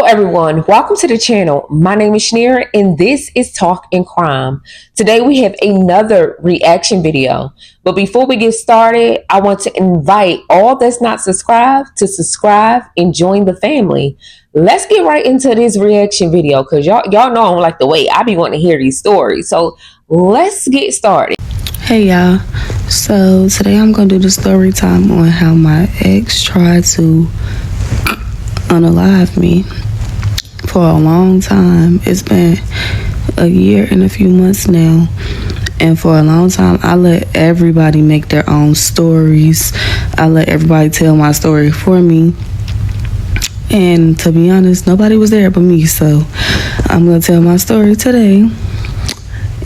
everyone, welcome to the channel. My name is Shaneria and this is Talk and Crime. Today we have another reaction video. But before we get started, I want to invite all that's not subscribed to subscribe and join the family. Let's get right into this reaction video because y'all know I don't like the way I be wanting to hear these stories. So let's get started. Hey y'all, so today I'm going to do the story time on how my ex tried to unalive me for a long time. It's been a year and a few months now, and for a long time I let everybody make their own stories. I let everybody tell my story for me, and to be honest, nobody was there but me. So I'm gonna tell my story today,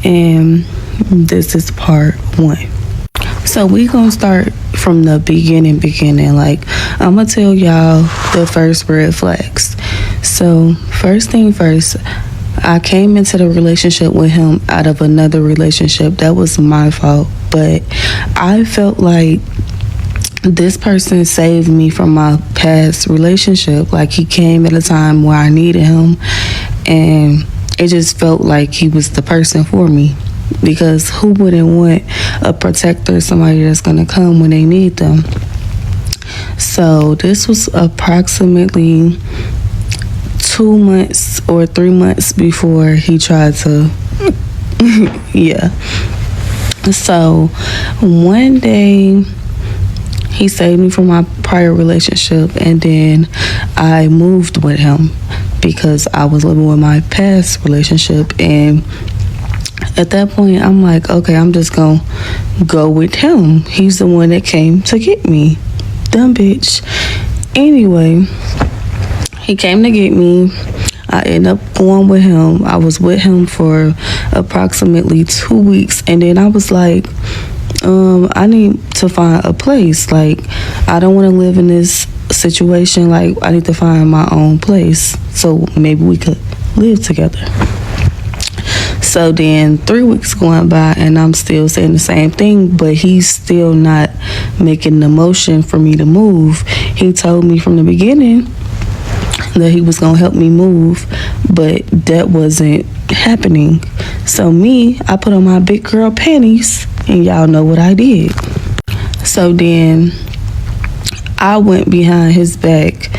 and this is part one. So we gonna start from the beginning. Like, I'm gonna tell y'all the first red flags. So first thing first, I came into the relationship with him out of another relationship. That was my fault, but I felt like this person saved me from my past relationship. Like, he came at a time where I needed him, and it just felt like he was the person for me. Because who wouldn't want a protector, somebody that's gonna come when they need them? So this was approximately 2 months or 3 months before he tried to yeah. So one day he saved me from my prior relationship, and then I moved with him because I was living with my past relationship. And at that point, I'm like, okay, I'm just gonna go with him. He's the one that came to get me. Dumb bitch. Anyway, he came to get me. I ended up going with him. I was with him for approximately 2 weeks, and then I was like, I need to find a place. Like, I don't want to live in this situation. Like, I need to find my own place so maybe we could live together. So then 3 weeks going by, and I'm still saying the same thing, but he's still not making the motion for me to move. He told me from the beginning that he was going to help me move, but that wasn't happening. So me, I put on my big girl panties, and y'all know what I did. So then I went behind his back,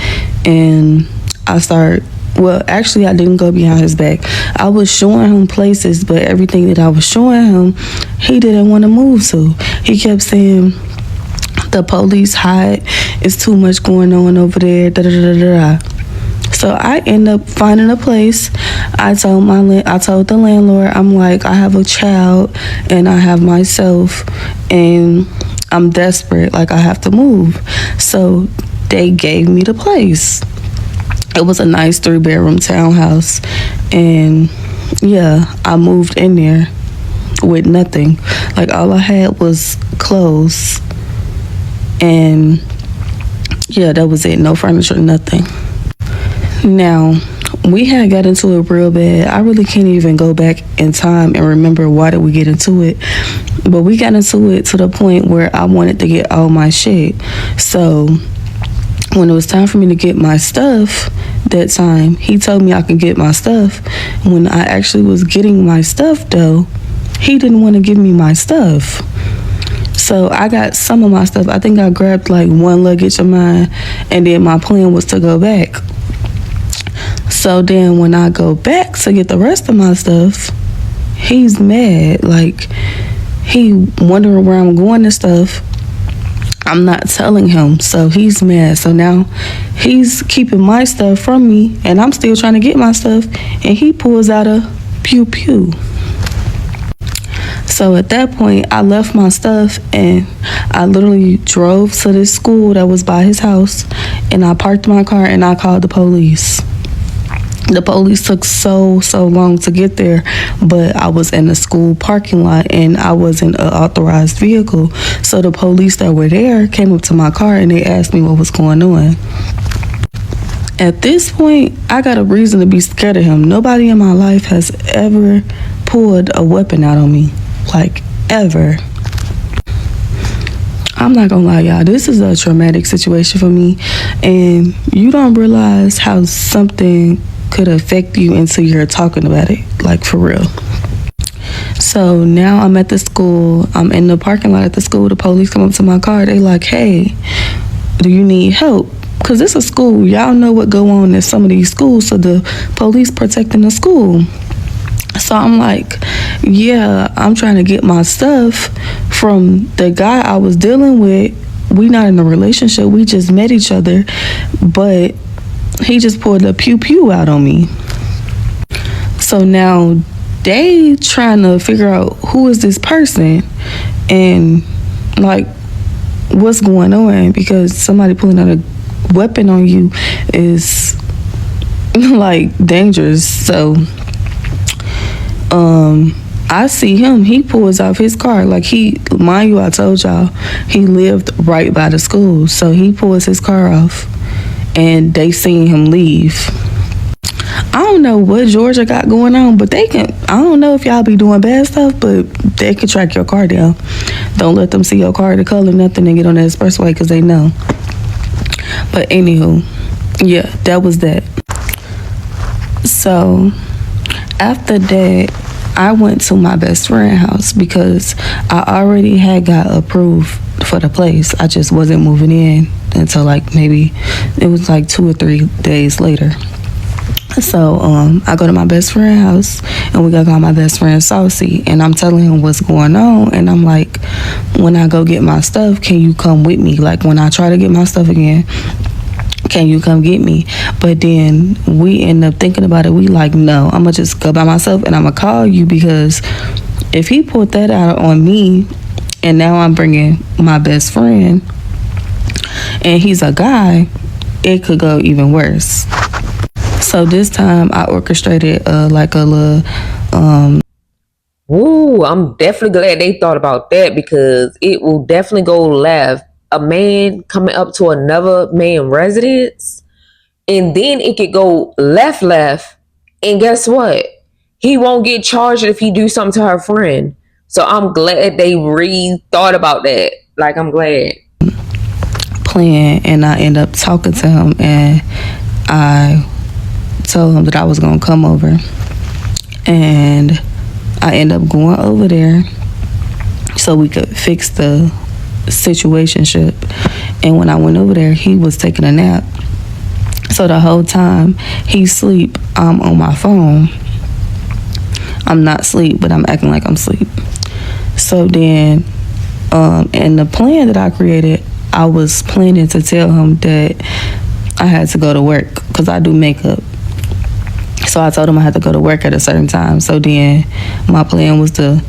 and I started, well, actually, I didn't go behind his back. I was showing him places, but everything that I was showing him, he didn't want to move to. He kept saying, the police hide, it's too much going on over there, da da da da da. So I end up finding a place. I told the landlord, I'm like, I have a child and I have myself, and I'm desperate, like I have to move. So they gave me the place. It was a nice 3-bedroom townhouse, and yeah, I moved in there with nothing. Like, all I had was clothes, and yeah, that was it. No furniture, nothing. Now, we had got into it real bad. I really can't even go back in time and remember why did we get into it, but we got into it to the point where I wanted to get all my shit. So when it was time for me to get my stuff, that time he told me I could get my stuff. When I actually was getting my stuff, though, he didn't want to give me my stuff. So I got some of my stuff. I think I grabbed like one luggage of mine, and then my plan was to go back. So then when I go back to get the rest of my stuff, he's mad. Like, he wondering where I'm going and stuff. I'm not telling him, so he's mad. So now he's keeping my stuff from me, and I'm still trying to get my stuff, and he pulls out a pew pew. So at that point, I left my stuff, and I literally drove to this school that was by his house, and I parked my car, and I called the police. The police took so long to get there, but I was in the school parking lot and I wasn't an authorized vehicle. So the police that were there came up to my car and they asked me what was going on. At this point, I got a reason to be scared of him. Nobody in my life has ever pulled a weapon out on me, like, ever. I'm not gonna lie, y'all, this is a traumatic situation for me, and you don't realize how something could affect you until you're talking about it, like for real. So now I'm at the school, I'm in the parking lot at the school, the police come up to my car, they like, hey, do you need help? Because it's a school, y'all know what go on in some of these schools, so the police protecting the school. So I'm like, yeah, I'm trying to get my stuff from the guy I was dealing with. We not in a relationship, we just met each other, but he just pulled a pew pew out on me. So now they trying to figure out who is this person and like what's going on, because somebody pulling out a weapon on you is like dangerous. So I see him, he pulls off his car, like mind you, I told y'all he lived right by the school, so he pulls his car off and they seen him leave. I don't know what Georgia got going on, but I don't know if y'all be doing bad stuff, but they can track your car down. Don't let them see your car, the color, nothing, and get on the expressway, because they know. But anywho, yeah, that was that. So after that, I went to my best friend's house because I already had got approved for the place. I just wasn't moving in until like maybe it was like 2 or 3 days later. So I go to my best friend's house and we go call my best friend Saucy, and I'm telling him what's going on, and I'm like, when I go get my stuff, can you come with me? Like when I try to get my stuff again, can you come get me? But then we end up thinking about it. We like, no, I'm gonna just go by myself and I'm gonna call you, because if he put that out on me and now I'm bringing my best friend and he's a guy, it could go even worse. So this time I orchestrated like a little Ooh, I'm definitely glad they thought about that, because it will definitely go left. A man coming up to another man residence, and then it could go left, and guess what? He won't get charged if he do something to her friend. So I'm glad they thought about that. Like, I'm glad. plan, and I end up talking to him, and I told him that I was gonna come over, and I end up going over there so we could fix the situationship. And when I went over there, he was taking a nap. So the whole time he sleep, I'm on my phone. I'm not asleep, but I'm acting like I'm asleep. So then, in the plan that I created, I was planning to tell him that I had to go to work because I do makeup. So I told him I had to go to work at a certain time. So then my plan was to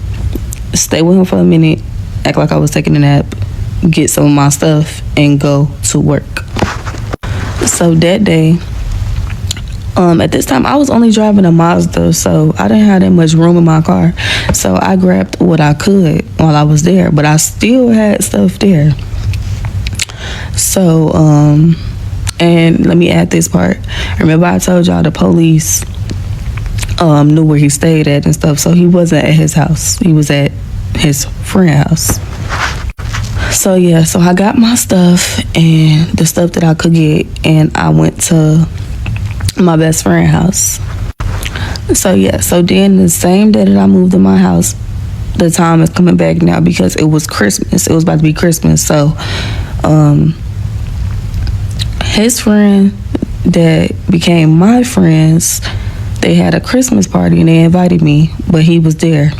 stay with him for a minute, act like I was taking a nap, get some of my stuff, and go to work. So that day, at this time, I was only driving a Mazda, so I didn't have that much room in my car. So I grabbed what I could while I was there, but I still had stuff there. So, and let me add this part. Remember I told y'all the police knew where he stayed at and stuff, so he wasn't at his house. He was at his friend's house. So yeah, so I got my stuff and the stuff that I could get, and I went to my best friend's house. So yeah, so then the same day that I moved to my house, the time is coming back now because it was Christmas. It was about to be Christmas. So his friend that became my friends, they had a Christmas party and they invited me, but he was there.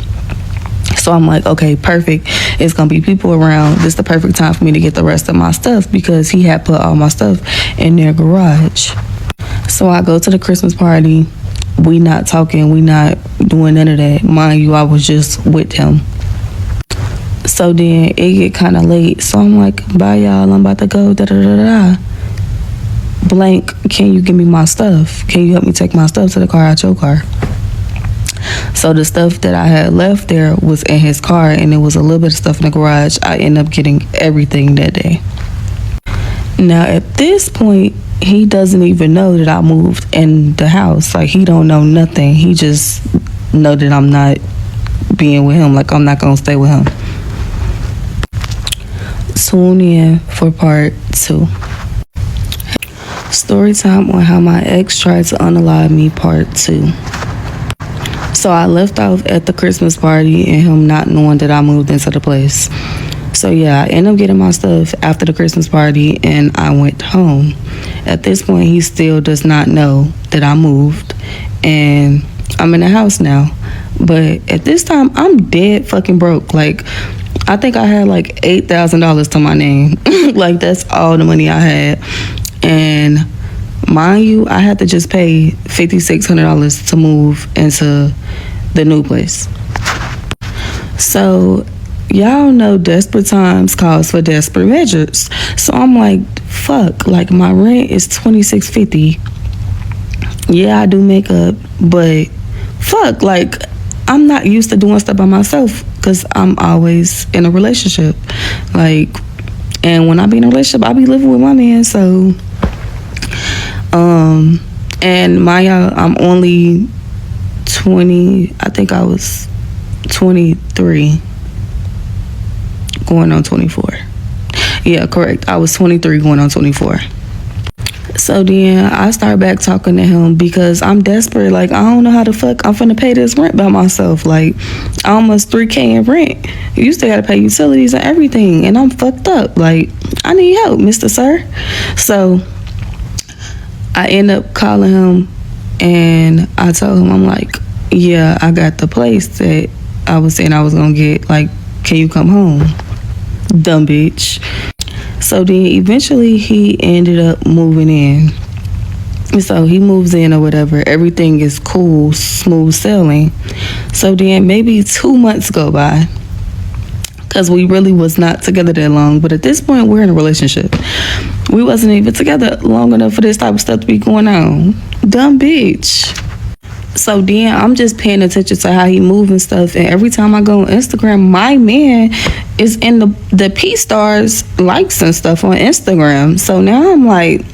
So I'm like, okay, perfect. It's gonna be people around. This is the perfect time for me to get the rest of my stuff because he had put all my stuff in their garage. So I go to the Christmas party. We not talking. We not doing none of that. Mind you, I was just with him. So then it get kind of late. So I'm like, bye y'all. I'm about to go. Da da da da. Blank, can you give me my stuff? Can you help me take my stuff to the car out your car? So the stuff that I had left there was in his car, and it was a little bit of stuff in the garage. I ended up getting everything that day. Now at this point, he doesn't even know that I moved in the house. Like, he don't know nothing. He just know that I'm not being with him. Like, I'm not gonna stay with him. Tune in for part 2. Story time on how my ex tried to unalive me, part 2. So I left off at the Christmas party and him not knowing that I moved into the place. So yeah, I ended up getting my stuff after the Christmas party and I went home. At this point, he still does not know that I moved and I'm in the house now. But at this time, I'm dead fucking broke. Like, I think I had like $8,000 to my name. Like, that's all the money I had. And mind you, I had to just pay $5,600 to move into the new place. So y'all know desperate times calls for desperate measures. So I'm like, fuck, like my rent is $26.50. Yeah, I do makeup, but fuck, like I'm not used to doing stuff by myself because I'm always in a relationship. Like, and when I be in a relationship, I be living with my man. So, and my I'm only 20. I think I was 23, going on 24. Yeah, correct. I was 23 going on 24. So then I start back talking to him because I'm desperate. Like, I don't know how the fuck I'm finna pay this rent by myself. Like, almost $3K in rent. You still gotta pay utilities and everything. And I'm fucked up. Like, I need help, Mr. Sir. So I end up calling him and I told him, I'm like, yeah, I got the place that I was saying I was gonna get. Like, can you come home? Dumb bitch. So then eventually he ended up moving in. So he moves in or whatever. Everything is cool, smooth sailing. So then maybe 2 months go by. Because we really was not together that long. But at this point, we're in a relationship. We wasn't even together long enough for this type of stuff to be going on. Dumb bitch. So then I'm just paying attention to how he move and stuff. And every time I go on Instagram, my man is in the P stars likes and stuff on Instagram. So now I'm like,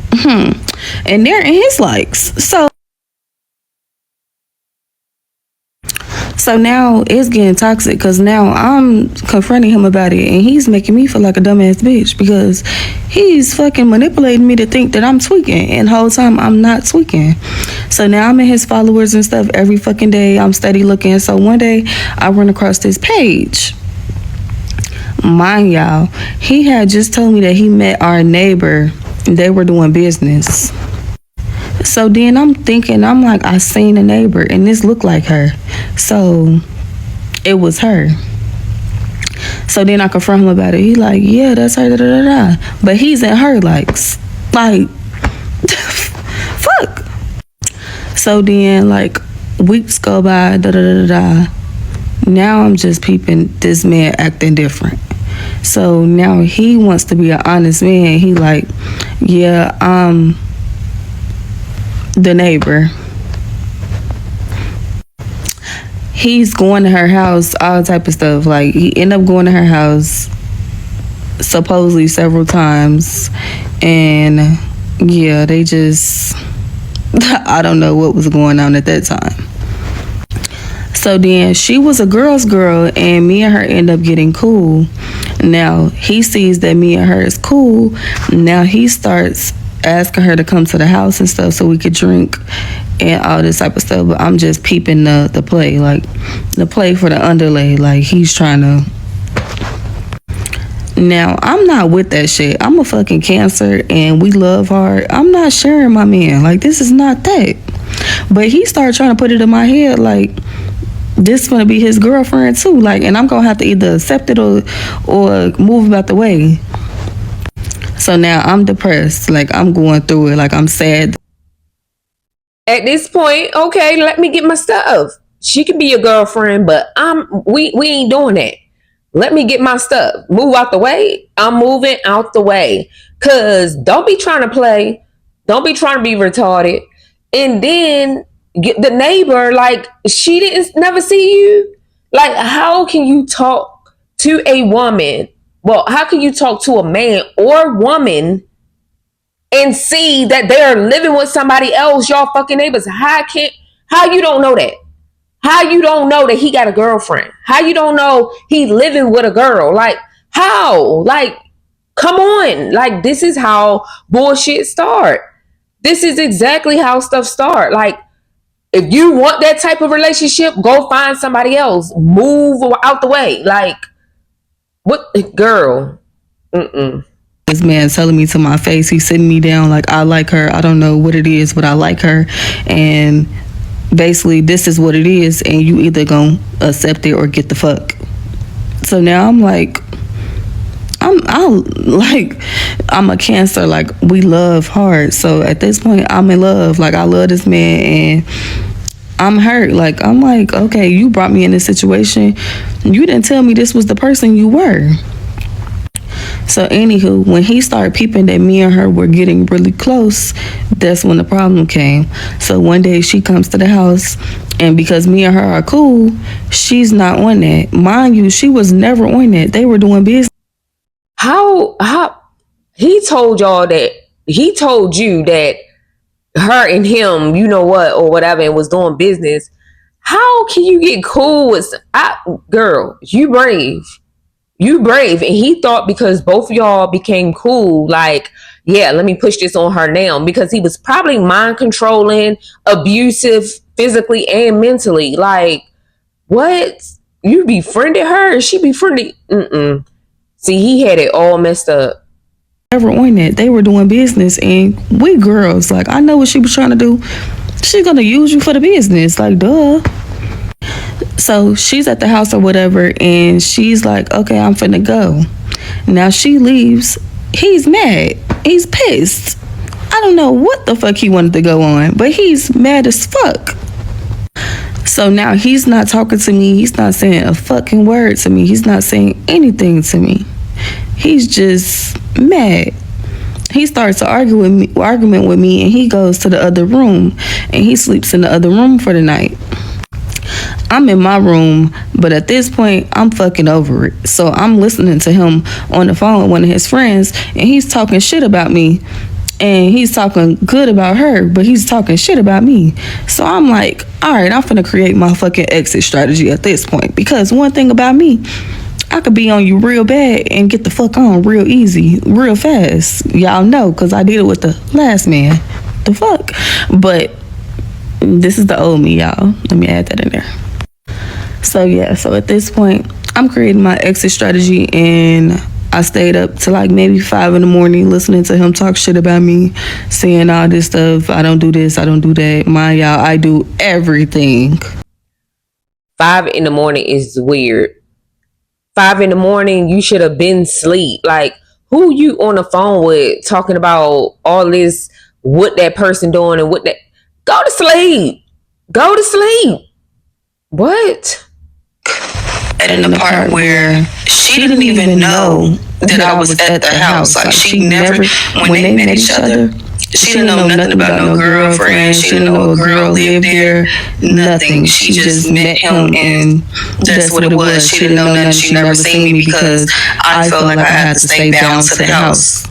and they're in his likes. So now it's getting toxic because now I'm confronting him about it and he's making me feel like a dumbass bitch because he's fucking manipulating me to think that I'm tweaking and the whole time I'm not tweaking. So now I'm in his followers and stuff every fucking day. I'm steady looking. So one day I run across this page. Mind y'all, he had just told me that he met our neighbor and they were doing business. So then I'm thinking, I'm like, I seen a neighbor and this looked like her. So it was her. So then I confront him about it. He like, yeah, that's her, da da da da. But he's in her likes. Like, fuck. So then like weeks go by, da da da da. Now I'm just peeping this man acting different. So now he wants to be an honest man. He like, yeah, the neighbor. He's going to her house, all type of stuff. Like, he ended up going to her house supposedly several times. And yeah, they just, I don't know what was going on at that time. So then she was a girl's girl and me and her end up getting cool. Now he sees that me and her is cool. Now he starts asking her to come to the house and stuff so we could drink and all this type of stuff. But I'm just peeping the play, like the play for the underlay. Like he's trying to. Now I'm not with that shit. I'm a fucking Cancer and we love hard. I'm not sharing my man. Like this is not that. But he started trying to put it in my head like this gonna be his girlfriend too. Like, and I'm gonna have to either accept it or move about the way. So now I'm depressed. Like I'm going through it. Like I'm sad. At this point, okay, let me get my stuff. She can be your girlfriend, but we ain't doing that. Let me get my stuff. Move out the way. I'm moving out the way. Cause don't be trying to play. Don't be trying to be retarded. And then get the neighbor, like she didn't never see you. Like, how can you talk to a woman? Well, how can you talk to a man or woman and see that they're living with somebody else, y'all fucking neighbors? How you don't know that? How you don't know that he got a girlfriend? How you don't know he living with a girl? Like, how? Like, Come on. Like, this is how bullshit start. This is exactly how stuff start. Like, if you want that type of relationship, go find somebody else. Move out the way. Like, what, girl? Mm-mm. This man telling me to my face, he's sitting me down like, I like her. I don't know what it is, but I like her. And basically, this is what it is. And you either gonna accept it or get the fuck. So now I'm like, I'm a Cancer. Like, we love hard. So at this point, I'm in love. Like, I love this man and I'm hurt. Like, I'm like, okay, you brought me in this situation. You didn't tell me this was the person you were. So anywho, when he started peeping that me and her were getting really close, that's when the problem came. So one day she comes to the house, and because me and her are cool, she's not on that. Mind you, she was never on that. They were doing business. How he told y'all that, he told you that her and him, you know what, or whatever, and was doing business. How can you get cool with girl, you brave. You brave. And he thought because both of y'all became cool, like, yeah, let me push this on her now. Because he was probably mind controlling, abusive, physically and mentally. Like, what? You befriended her and she befriended. Mm-mm. See, he had it all messed up. Never on that. They were doing business, and we girls, like, I know what she was trying to do. She's gonna use you for the business, like, duh. So she's at the house or whatever, and she's like, okay, I'm finna go. Now she leaves. He's mad. He's pissed. I don't know what the fuck he wanted to go on, but he's mad as fuck. So now he's not talking to me. He's not saying a fucking word to me. He's not saying anything to me. He's just mad. He starts to argument with me, and he goes to the other room, and he sleeps in the other room for the night. I'm in my room, but at this point, I'm fucking over it. So I'm listening to him on the phone with one of his friends, and he's talking shit about me. And he's talking good about her, but he's talking shit about me. So I'm like, all right, I'm finna create my fucking exit strategy at this point. Because one thing about me, I could be on you real bad and get the fuck on real easy, real fast. Y'all know, because I did it with the last man. The fuck? But this is the old me, y'all. Let me add that in there. So yeah, so at this point, I'm creating my exit strategy, and I stayed up to like maybe 5 in the morning listening to him talk shit about me, saying all this stuff. I don't do this, I don't do that. Mind y'all, I do everything. 5 in the morning is weird. 5 in the morning, you should have been asleep. Like, who you on the phone with talking about all this, what that person doing and what that. Go to sleep. Go to sleep. What? And in the part where she didn't even know that I was at the house. Like, she never, when they met each other, she didn't know nothing about no girlfriend. She didn't know a girl lived there. Nothing. She just met him, and that's what it was. She didn't know nothing. She never seen me because I felt like I had to stay down to the house.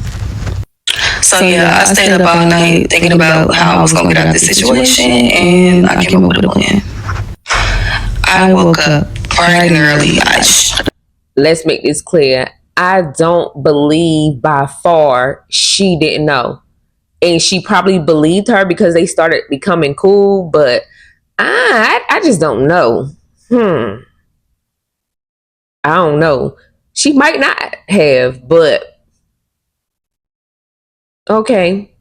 So yeah, I stayed up all night thinking about how I was gonna get out of this situation, and I came up with a plan. I woke up bright and early. Let's make this clear. I don't believe by far she didn't know. And she probably believed her because they started becoming cool, but I just don't know. I don't know. She might not have, but okay.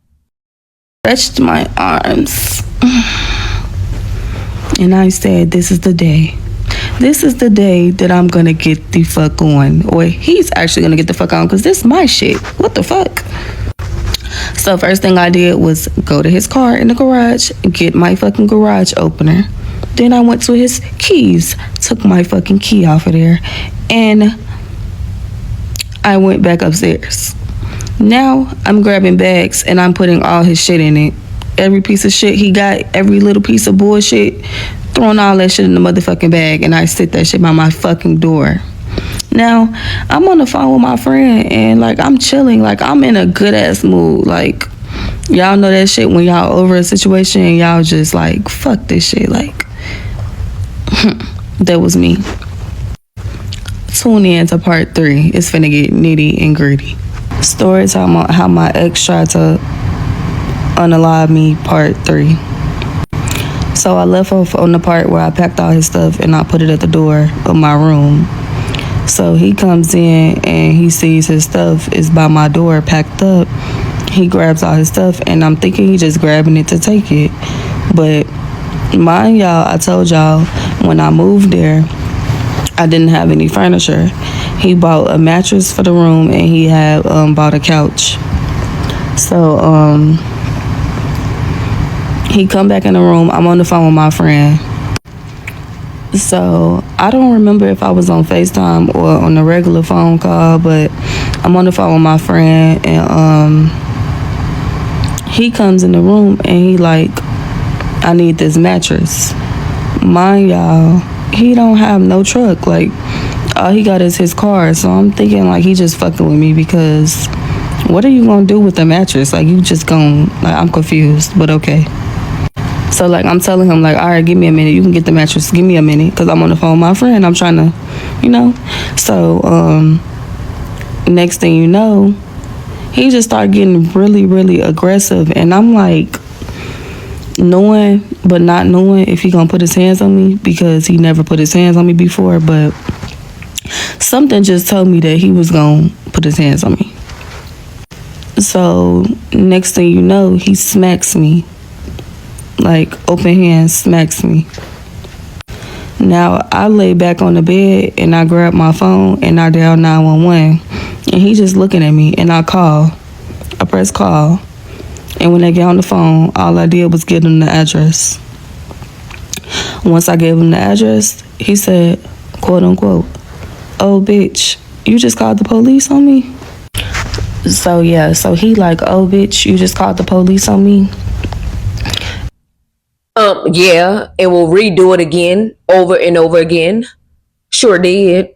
Stretched my arms, and I said, this is the day. This is the day that I'm gonna get the fuck on. Or he's actually gonna get the fuck on, because this is my shit. What the fuck? So first thing I did was go to his car in the garage, get my fucking garage opener. Then I went to his keys, took my fucking key off of there, and I went back upstairs. Now I'm grabbing bags and I'm putting all his shit in it. Every piece of shit he got, every little piece of bullshit, throwing all that shit in the motherfucking bag, and I sit that shit by my fucking door. Now, I'm on the phone with my friend, and like, I'm chilling, like, I'm in a good ass mood. Like, y'all know that shit when y'all over a situation and y'all just like, fuck this shit. Like, that was me. Tune in to part 3. It's finna get nitty and gritty. Story time on how my ex tried to unalive me, part 3. So I left off on the part where I packed all his stuff and I put it at the door of my room. So he comes in and he sees his stuff is by my door packed up. He grabs all his stuff and I'm thinking he just grabbing it to take it. But mind y'all, I told y'all when I moved there, I didn't have any furniture. He bought a mattress for the room and he had bought a couch. So he come back in the room. I'm on the phone with my friend. So I don't remember if I was on FaceTime or on a regular phone call, but I'm on the phone with my friend and he comes in the room and he like, I need this mattress. Mind y'all, he don't have no truck. Like, all he got is his car. So I'm thinking like he just fucking with me because what are you gonna do with the mattress? Like, you just gonna, like, I'm confused, but okay. So like I'm telling him like, all right, give me a minute. You can get the mattress. Give me a minute, because I'm on the phone with my friend. I'm trying to, you know. So next thing you know, he just started getting really, really aggressive, and I'm like, knowing but not knowing if he gonna put his hands on me because he never put his hands on me before. But something just told me that he was gonna put his hands on me. So next thing you know, he smacks me. Like, open hand smacks me. Now I lay back on the bed and I grab my phone and I dial 911, and he just looking at me, and I press call, and when they get on the phone, all I did was give him the address. Once I gave him the address, he said, quote unquote, "Oh bitch, you just called the police on me?" So yeah, so he like, "Oh bitch, you just called the police on me?" Yeah, and we'll redo it again, over and over again. Sure did.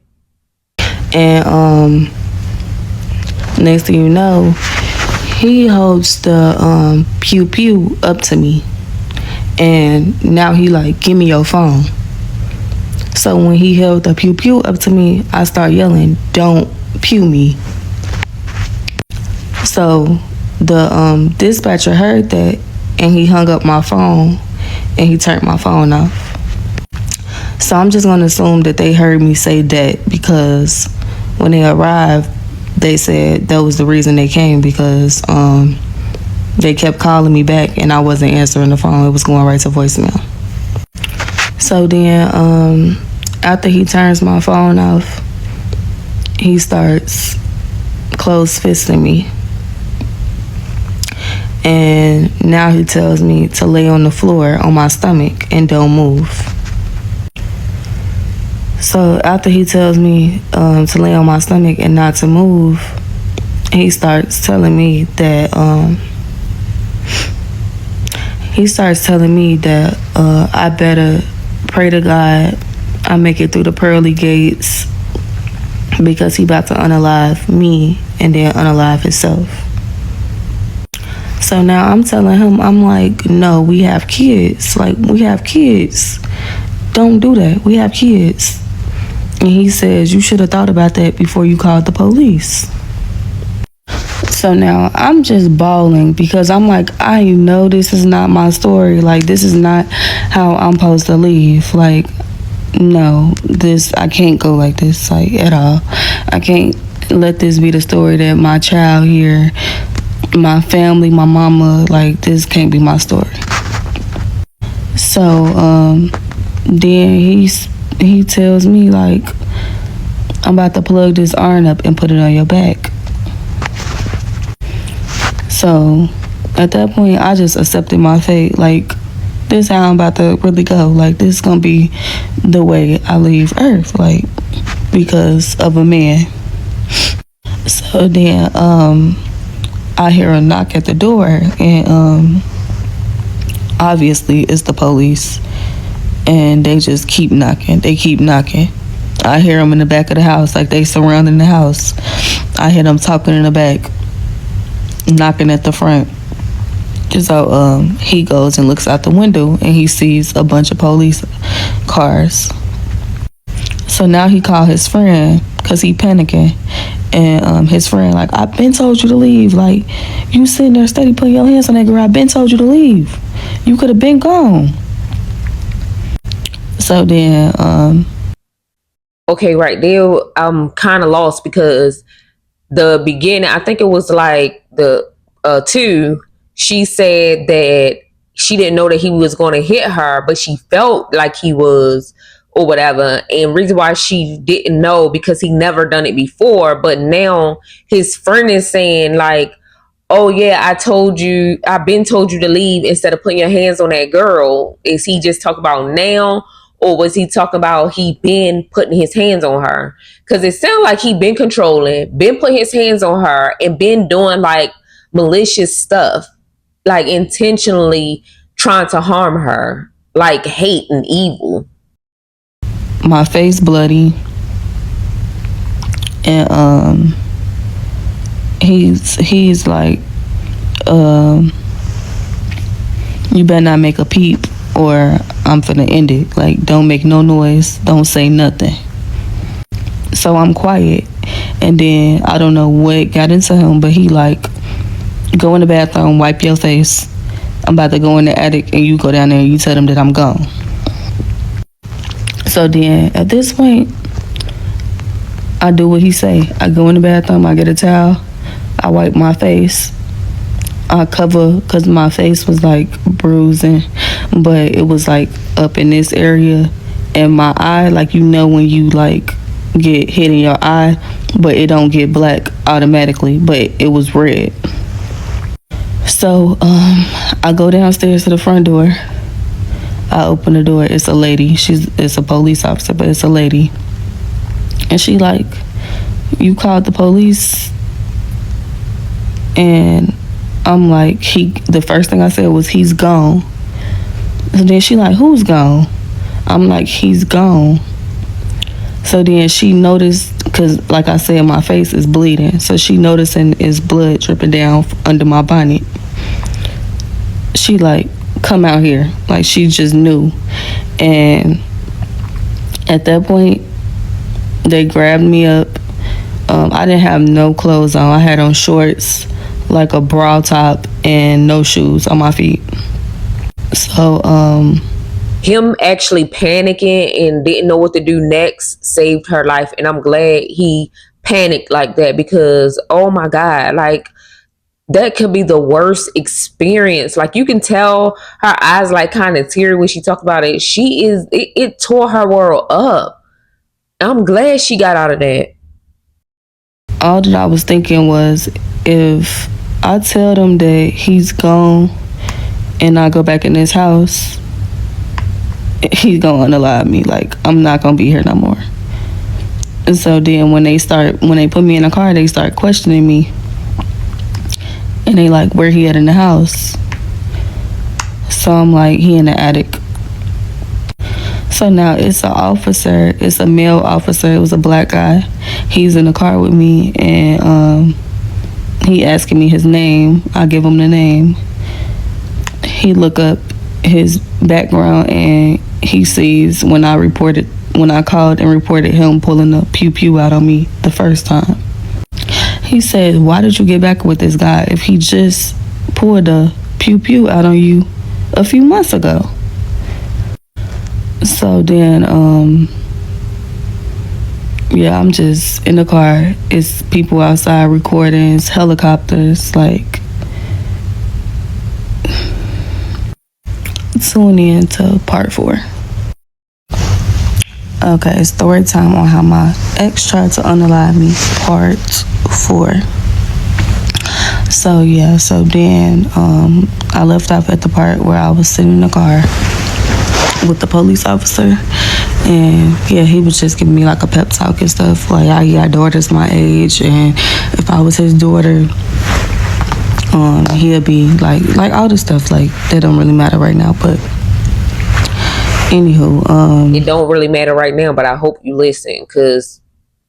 And next thing you know, he holds the pew pew up to me, and now he like, "Give me your phone." So when he held the pew pew up to me, I start yelling, "Don't pew me." So the dispatcher heard that, and he hung up my phone and he turned my phone off. So I'm just gonna assume that they heard me say that, because when they arrived, they said that was the reason they came, because they kept calling me back and I wasn't answering the phone. It was going right to voicemail. So then after he turns my phone off, he starts close fisting me. And now he tells me to lay on the floor on my stomach and don't move. So after he tells me to lay on my stomach and not to move, he starts telling me that I better pray to God I make it through the pearly gates, because he about to unalive me and then unalive himself. So now I'm telling him, I'm like, no, we have kids. Like, we have kids. Don't do that. We have kids. And he says, you should have thought about that before you called the police. So now I'm just bawling, because I'm like, I know this is not my story. Like, this is not how I'm supposed to leave. Like, no, I can't go like this, like, at all. I can't let this be the story that my child hear. My family, my mama, like, this can't be my story. So then he tells me like, I'm about to plug this iron up and put it on your back. So at that point, I just accepted my fate. Like, this is how I'm about to really go. Like, this is gonna be the way I leave Earth, like, because of a man. So then I hear a knock at the door, and obviously it's the police, and they just keep knocking. They keep knocking. I hear them in the back of the house, like they surrounding the house. I hear them talking in the back, knocking at the front. So he goes and looks out the window, and he sees a bunch of police cars. So now he called his friend, because he panicking, And his friend, like, I've been told you to leave. Like, you sitting there steady putting your hands on that girl. I've been told you to leave. You could have been gone. So then, Okay, right there, I'm kind of lost because the beginning, I think it was like the two, she said that she didn't know that he was going to hit her, but she felt like he was or whatever. And reason why she didn't know because he never done it before, but now his friend is saying like, oh yeah, I've been told you to leave instead of putting your hands on that girl. Is he just talking about now, or was he talking about he been putting his hands on her? Because it sounded like he been controlling, been putting his hands on her, and been doing like malicious stuff, like intentionally trying to harm her, like hate and evil. my face bloody, and he's like, um, you better not make a peep, or I'm finna end it. Like, don't make no noise, don't say nothing. So I'm quiet, and then I don't know what got into him, but he like, go in the bathroom, wipe your face. I'm about to go in the attic, and you go down there and you tell them that I'm gone. So then at this point, I do what he say. I go in the bathroom, I get a towel, I wipe my face, I cover because my face was like bruising, but it was like up in this area, and my eye, like, you know when you like get hit in your eye, but it don't get black automatically, but it was red. So I go downstairs to the front door. I open the door. It's a lady. It's a police officer, but it's a lady. And she like, you called the police? And I'm like, the first thing I said was, he's gone. So then she like, who's gone? I'm like, he's gone. So then she noticed, because like I said, my face is bleeding. So she noticing is blood dripping down under my bonnet. She like, come out here. Like, she just knew. And at that point, they grabbed me up. I didn't have no clothes on. I had on shorts, like a bra top, and no shoes on my feet. So Him actually panicking and didn't know what to do next saved her life, and I'm glad he panicked like that because oh my god, like that could be the worst experience. Like you can tell her eyes like kind of teary when she talked about it. It tore her world up. I'm glad she got out of that. all that I was thinking was, if I tell them that he's gone and I go back in this house, he's gonna unalive me. Like, I'm not gonna be here no more. And so then when they put me in a car, they start questioning me. And they like, where he at in the house? So I'm like, he in the attic. So now it's an officer, it's a male officer, it was a black guy. He's in the car with me, and he asking me his name. I give him the name. He look up his background, and he sees when I called and reported him pulling the pew pew out on me the first time. He said, why did you get back with this guy if he just pulled the pew pew out on you a few months ago? So then, yeah, I'm just in the car. It's people outside, recordings, helicopters, like, tune in to part 4. Okay, story time on how my ex tried to unalive me, part 4. So yeah, so then I left off at the part where I was sitting in the car with the police officer, and yeah, he was just giving me like a pep talk and stuff, like I got daughters my age, and if I was his daughter, he'll be like all this stuff, like that don't really matter right now. But anywho, It don't really matter right now, but I hope you listen because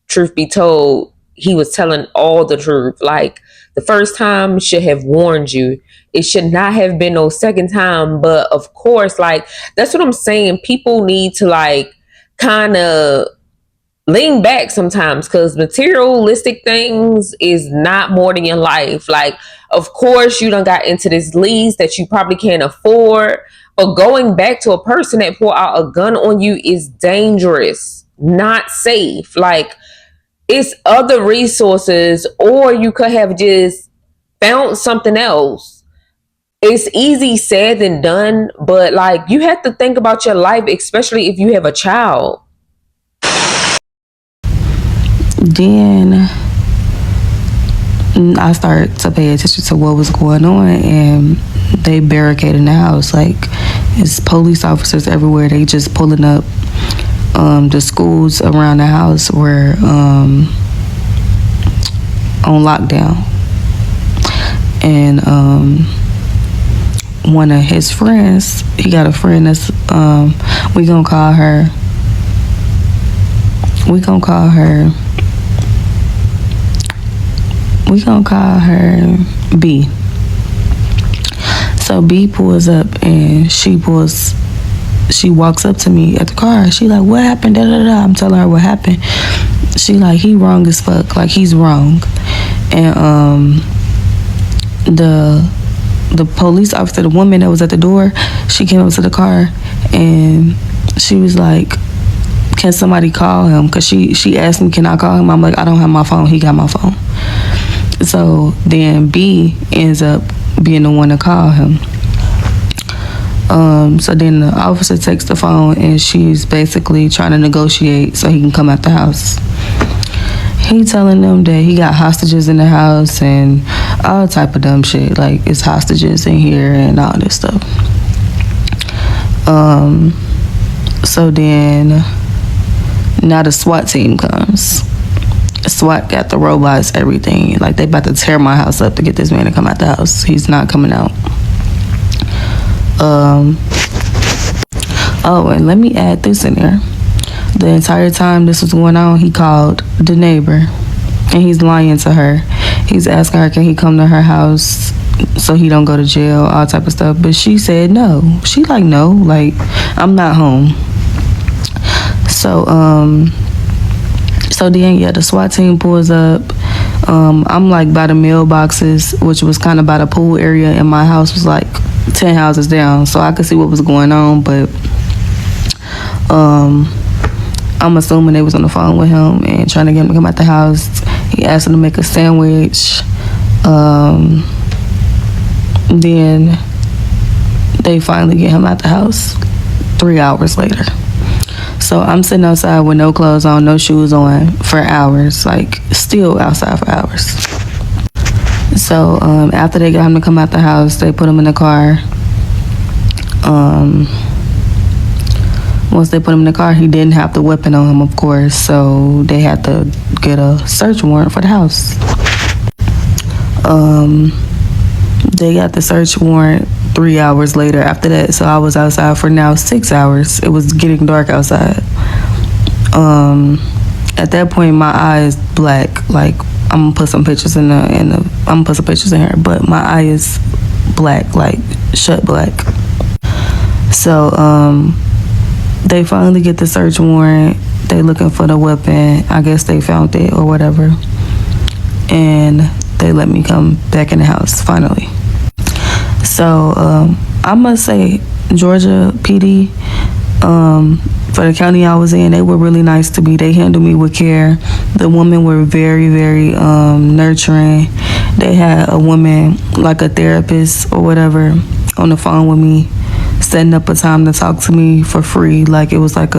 truth be told, he was telling all the truth. Like the first time should have warned you. It should not have been no second time. But of course, like that's what I'm saying. People need to like kind of lean back sometimes, because materialistic things is not more than your life. Like, of course, you done got into this lease that you probably can't afford, but going back to a person that pull out a gun on you is dangerous, not safe. Like, it's other resources, or you could have just found something else. It's easy said than done, but like, you have to think about your life, especially if you have a child. Then I started to pay attention to what was going on, and they barricaded the house. Like, it's police officers everywhere. They just pulling up. The schools around the house were on lockdown, and one of his friends, he got a friend that's we gonna call her. We gonna call her. We gonna call her B. So B pulls up and she walks up to me at the car. She like, what happened? Da, da, da. I'm telling her what happened. She like, he wrong as fuck. Like, he's wrong. And the police officer, the woman that was at the door, she came up to the car and she was like, can somebody call him? Because she asked me, can I call him? I'm like, I don't have my phone. He got my phone. So then B ends up being the one to call him. So then the officer takes the phone and she's basically trying to negotiate so he can come out the house. He telling them that he got hostages in the house and all type of dumb shit. Like, it's hostages in here and all this stuff. So then now the SWAT team comes. SWAT got the robots, everything. Like, they about to tear my house up to get this man to come out the house. He's not coming out. Oh, and let me add this in there. The entire time this was going on, he called the neighbor, and he's lying to her. He's asking her, can he come to her house so he don't go to jail, all type of stuff. But she said no. She like, no, like, I'm not home. So then, yeah, the SWAT team pulls up. I'm like by the mailboxes, which was kind of by the pool area, and my house was like 10 houses down, so I could see what was going on. But I'm assuming they was on the phone with him and trying to get him to come out the house. He asked him to make a sandwich. Then they finally get him out the house 3 hours later. So I'm sitting outside with no clothes on, no shoes on for hours, like still outside for hours. So after they got him to come out the house, they put him in the car. Once they put him in the car, he didn't have the weapon on him, of course, so they had to get a search warrant for the house. They got the search warrant 3 hours later after that, so I was outside for now 6 hours. It was getting dark outside. At that point, my eye is black. Like, I'm gonna put some pictures in here, but my eye is black, like shut black. So they finally get the search warrant. They looking for the weapon. I guess they found it or whatever, and they let me come back in the house finally. So I must say, Georgia PD, for the county I was in, they were really nice to me. They handled me with care. The women were very, very nurturing. They had a woman, like a therapist or whatever, on the phone with me, setting up a time to talk to me for free. Like, it was like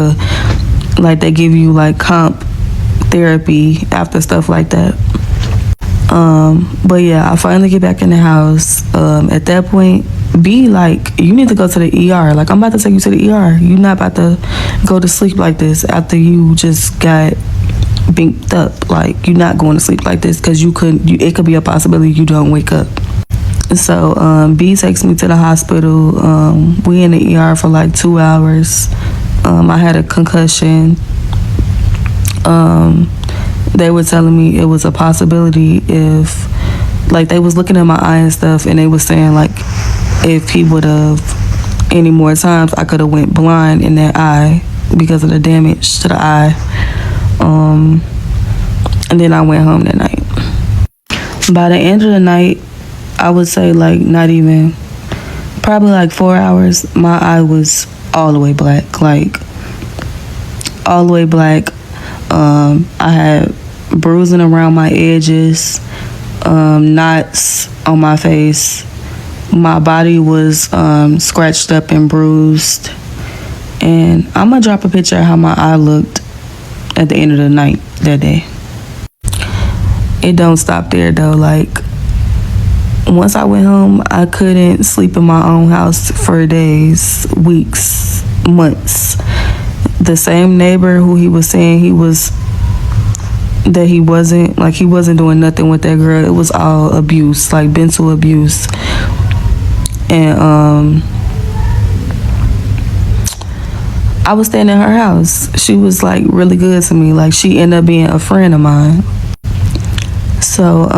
they give you like comp therapy after stuff like that. But yeah, I finally get back in the house. At that point, B like, you need to go to the ER. Like, I'm about to take you to the ER. You're not about to go to sleep like this after you just got beat up. Like, you're not going to sleep like this because it could be a possibility you don't wake up. So B takes me to the hospital. We in the ER for like 2 hours. I had a concussion. They were telling me it was a possibility if, like, they was looking at my eye and stuff, and they was saying like, if he would have any more times, I could have went blind in that eye because of the damage to the eye. And then I went home that night. By the end of the night, I would say like not even, probably like 4 hours, my eye was all the way black, like all the way black. I had bruising around my edges, knots on my face. My body was scratched up and bruised. And I'm gonna drop a picture of how my eye looked at the end of the night that day. It don't stop there though. Like, once I went home, I couldn't sleep in my own house for days, weeks, months. The same neighbor who he was saying he wasn't doing nothing with that girl. It was all abuse, like mental abuse. And I was staying in her house. She was like really good to me. Like, she ended up being a friend of mine. So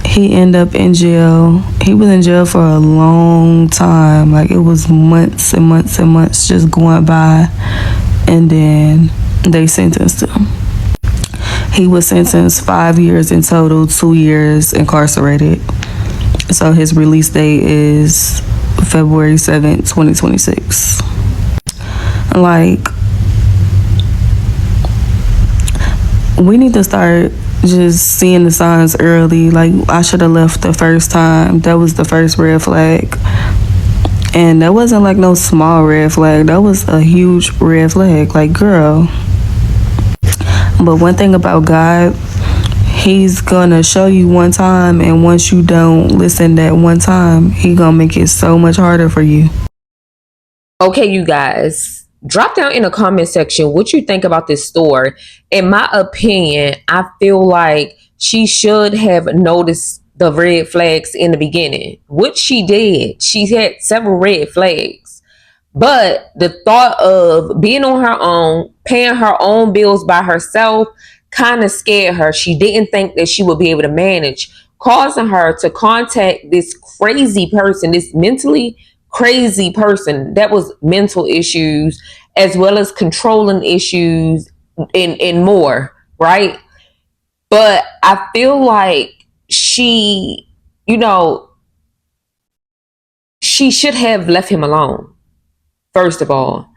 he ended up in jail. He was in jail for a long time. Like, it was months and months and months just going by. And then they sentenced him. He was sentenced 5 years in total, 2 years incarcerated. So his release date is February 7th, 2026. Like, we need to start just seeing the signs early. Like, I should have left the first time. That was the first red flag. And that wasn't like no small red flag. That was a huge red flag. Like, girl. But one thing about God, he's gonna show you one time, and once you don't listen that one time, he gonna make it so much harder for you. Okay, you guys, drop down in the comment section what you think about this story. In my opinion, I feel like she should have noticed the red flags in the beginning, which she did. She had several red flags. But the thought of being on her own, paying her own bills by herself, kind of scared her. She didn't think that she would be able to manage, causing her to contact this crazy person, this mentally crazy person that was mental issues as well as controlling issues and more, right? But I feel like she, you know, she should have left him alone, first of all.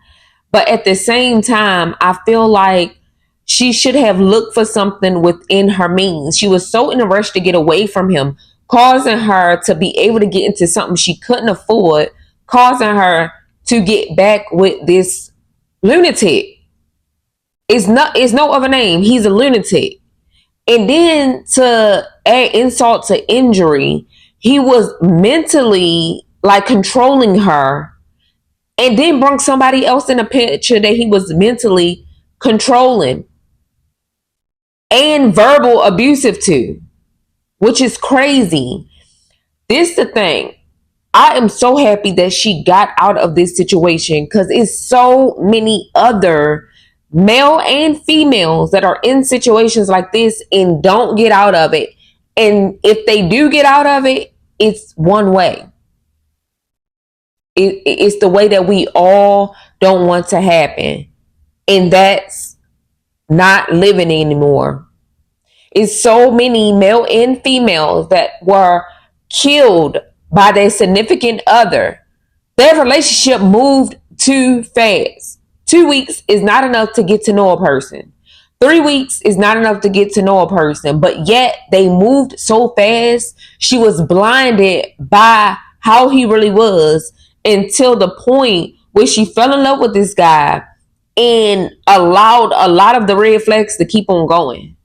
But at the same time, I feel like she should have looked for something within her means. She was so in a rush to get away from him, causing her to be able to get into something she couldn't afford, causing her to get back with this lunatic. It's no other name. He's a lunatic. And then to add insult to injury, he was mentally like controlling her, and then brought somebody else in the picture that he was mentally controlling and verbal abusive to, which is crazy. This the thing. I am so happy that she got out of this situation, because it's so many other male and females that are in situations like this and don't get out of it. And if they do get out of it, it's one way. It's the way that we all don't want to happen. And that's not living anymore. It's so many male and females that were killed by their significant other. Their relationship moved too fast. 2 weeks is not enough to get to know a person. 3 weeks is not enough to get to know a person. But yet they moved so fast. She was blinded by how he really was, until the point where she fell in love with this guy and allowed a lot of the red flags to keep on going.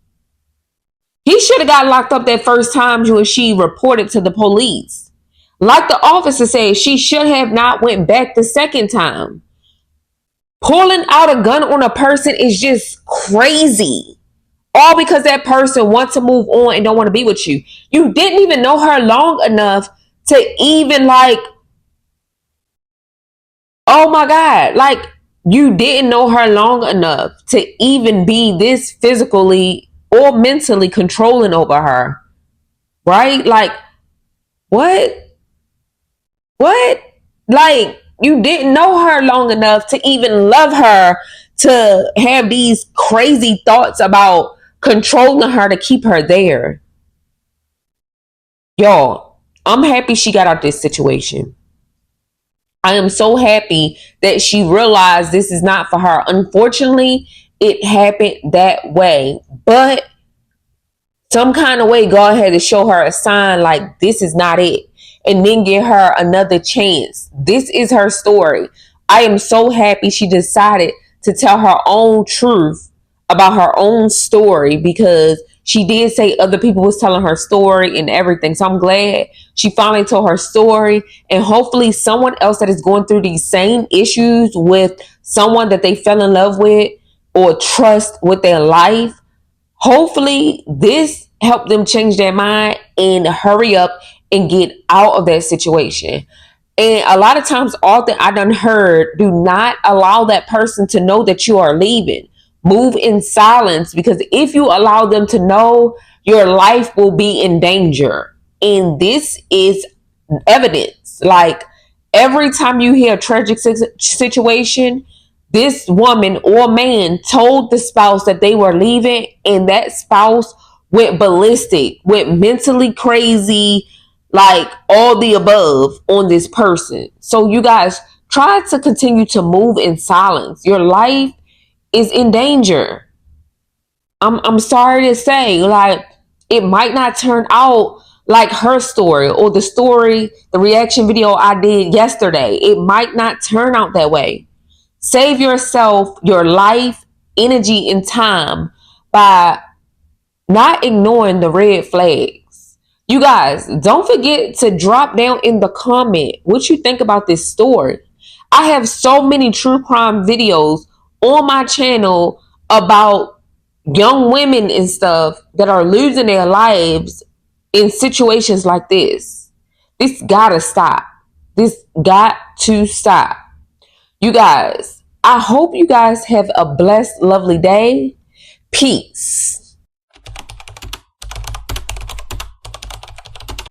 He should have got locked up that first time when she reported to the police. Like the officer said, she should have not went back the second time. Pulling out a gun on a person is just crazy. All because that person wants to move on and don't want to be with you. You didn't even know her long enough to even like, oh my God, like, you didn't know her long enough to even be this physically or mentally controlling over her. Right? Like, what? What? Like, you didn't know her long enough to even love her, to have these crazy thoughts about controlling her to keep her there. Y'all, I'm happy she got out this situation. I am so happy that she realized this is not for her. Unfortunately, it happened that way. But some kind of way, God had to show her a sign like this is not it, and then give her another chance. This is her story. I am so happy she decided to tell her own truth about her own story, because she did say other people was telling her story and everything. So I'm glad she finally told her story, and hopefully someone else that is going through these same issues with someone that they fell in love with or trust with their life, hopefully this helped them change their mind and hurry up and get out of that situation. And a lot of times, all that I done heard, do not allow that person to know that you are leaving. Move in silence, because if you allow them to know, your life will be in danger. And this is evidence. Like, every time you hear a tragic situation, this woman or man told the spouse that they were leaving, and that spouse went ballistic, went mentally crazy, like all the above on this person. So you guys try to continue to move in silence. Your life is in danger. I'm sorry to say, like, it might not turn out like her story or the story, the reaction video I did yesterday. It might not turn out that way. Save yourself your life, energy, and time by not ignoring the red flags. You guys, don't forget to drop down in the comment what you think about this story. I have so many true crime videos on my channel about young women and stuff that are losing their lives in situations like this. This gotta stop. This got to stop. You guys, I hope you guys have a blessed, lovely day. Peace.